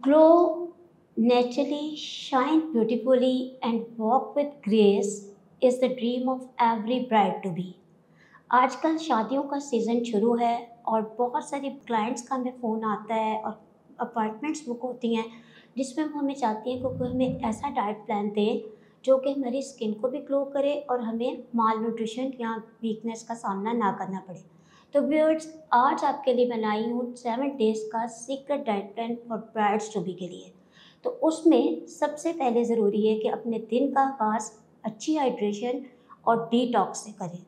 Glow naturally, shine beautifully, and walk with grace is the dream of every bride to be. आजकल शादियों का season शुरू है और बहुत सारी क्लाइंट्स का हमें फ़ोन आता है और अपॉइंटमेंट्स बुक होती हैं जिसमें वो हमें चाहती हैं कि कोई हमें ऐसा डाइट प्लान दे जो कि हमारी स्किन को भी ग्लो करे और हमें माल न्यूट्रिशन या वीकनेस का सामना ना करना पड़े। तो व्यूअर्स, आज आपके लिए बनाई हूँ 7 डेज़ का secret diet plan for brides to be के लिए। तो उसमें सबसे पहले ज़रूरी है कि अपने दिन का आगाज़ अच्छी हाइड्रेशन और डिटॉक्स से करें।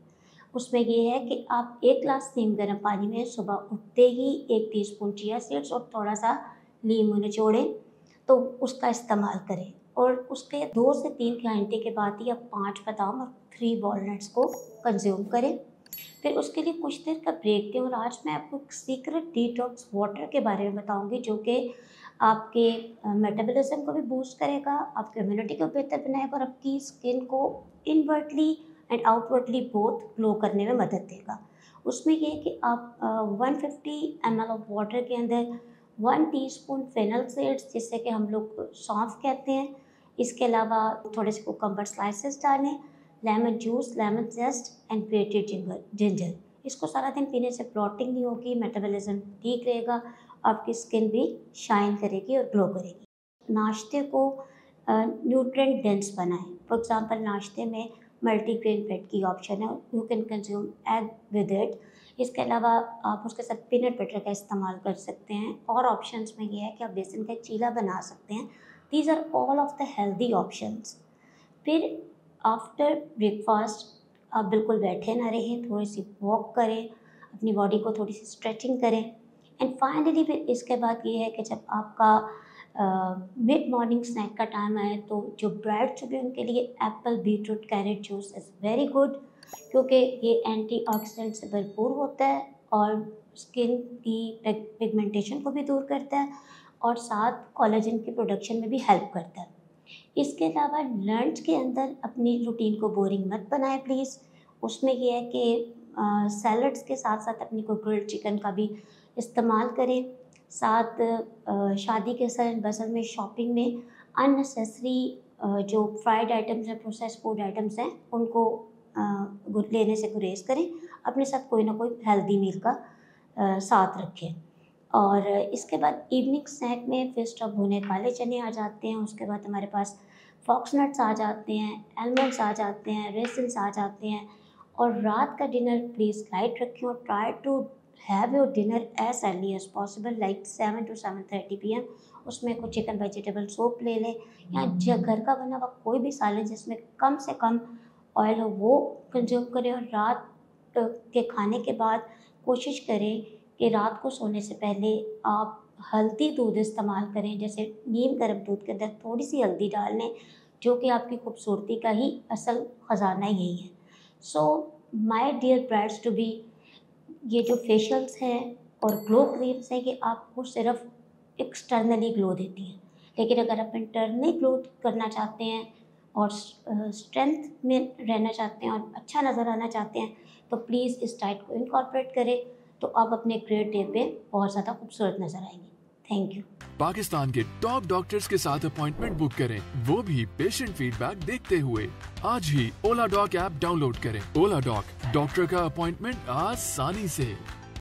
उसमें ये है कि आप 1 ग्लास नीम गर्म पानी में सुबह उठते ही 1 टीस्पून चिया सीड्स और थोड़ा सा नींबू निचोड़ें, तो उसका इस्तेमाल करें। और उसके 2 से 3 घंटे के बाद ही आप 5 बादाम और 3 वॉलनट्स को कंज्यूम करें। फिर उसके लिए कुछ देर का ब्रेक दें। और आज मैं आपको एक सीक्रेट डिटॉक्स वाटर के बारे में बताऊंगी जो कि आपके मेटाबॉलिज्म को भी बूस्ट करेगा, आपकी इम्यूनिटी को बेहतर बनाएगा और आपकी स्किन को इनवर्टली एंड आउटवर्डली बोथ ग्लो करने में मदद देगा। उसमें ये है कि आप 150 ml ऑफ वाटर के अंदर 1 टीस्पून फेनल सीड्स, जिससे कि हम लोग सौंफ कहते हैं, इसके अलावा थोड़े से कुकम्बर स्लाइसेस डालें, lemon juice, lemon zest and grated ginger. इसको सारा दिन पीने से ब्लॉटिंग नहीं होगी, मेटाबॉलिज्म ठीक रहेगा, आपकी स्किन भी शाइन करेगी और ग्लो करेगी। नाश्ते को न्यूट्रिएंट डेंस बनाएं। फॉर एग्जांपल, नाश्ते में मल्टीग्रेन ब्रेड की ऑप्शन है, you can consume egg with it. इसके अलावा आप उसके साथ पीनट बटर का इस्तेमाल कर सकते हैं। और ऑप्शंस में ये है कि आप बेसन का चीला बना सकते हैं। These are all of the healthy options. फिर आफ्टर ब्रेकफास्ट आप बिल्कुल बैठे ना रहें, थोड़ी सी वॉक करें, अपनी बॉडी को थोड़ी सी स्ट्रेचिंग करें। एंड फाइनली फिर इसके बाद ये है कि जब आपका मिड मॉर्निंग स्नैक का टाइम आए तो जो ब्राइड्स भी उनके लिए Apple, beetroot, carrot juice is very good, क्योंकि ये एंटीऑक्सीडेंट से भरपूर होता है और स्किन की पिगमेंटेशन को भी दूर करता है और साथ कोलेजन की प्रोडक्शन में भी हेल्प करता है। इसके अलावा लंच के अंदर अपनी रूटीन को बोरिंग मत बनाएं प्लीज़। उसमें यह है कि सैलड्स के साथ साथ अपनी कोई ग्रिल्ड चिकन का भी इस्तेमाल करें। साथ शादी के सन बसर में शॉपिंग में अननेसेसरी जो फ्राइड आइटम्स हैं, प्रोसेस फूड आइटम्स हैं, उनको लेने से गुरेज करें। अपने साथ कोई ना कोई हेल्दी मील का साथ रखें। और इसके बाद इवनिंग स्नैक में फिश और भुने काले चने आ जाते हैं। उसके बाद हमारे पास फॉक्सनट्स आ जाते हैं, आलमंड्स आ जाते हैं, रेसिन्स आ जाते हैं। और रात का डिनर प्लीज़ लाइट रखें और try to have your dinner as early as possible, like 7 to 7:30 PM। उसमें कुछ चिकन वेजिटेबल सूप ले लें या जो घर का बना हुआ कोई भी सालन जिसमें कम से कम ऑयल हो वो कंज्यूम करें। और रात के खाने के बाद कोशिश करें कि रात को सोने से पहले आप हल्दी दूध इस्तेमाल करें। जैसे नीम गर्म दूध के अंदर थोड़ी सी हल्दी डाल लें, जो कि आपकी खूबसूरती का ही असल ख़जाना यही है। So my dear brides to be, ये जो फेशियल्स हैं और ग्लो क्रीम्स हैं, ये आपको सिर्फ एक्सटर्नली ग्लो देती हैं, लेकिन अगर आप इंटरनली ग्लो करना चाहते हैं और स्ट्रेंथ में रहना चाहते हैं और अच्छा नज़र आना चाहते हैं तो प्लीज़ इस डाइट को इनकॉर्पोरेट करें, तो आप अपने ग्रेट डे पे बहुत ज़्यादा खूबसूरत नज़र आएंगे। Thank you. पाकिस्तान के टॉप डॉक्टर्स के साथ अपॉइंटमेंट बुक करें, वो भी पेशेंट फीडबैक देखते हुए। आज ही ओला डॉक ऐप डाउनलोड करें। ओला डॉक, डॉक्टर का अपॉइंटमेंट आसानी से।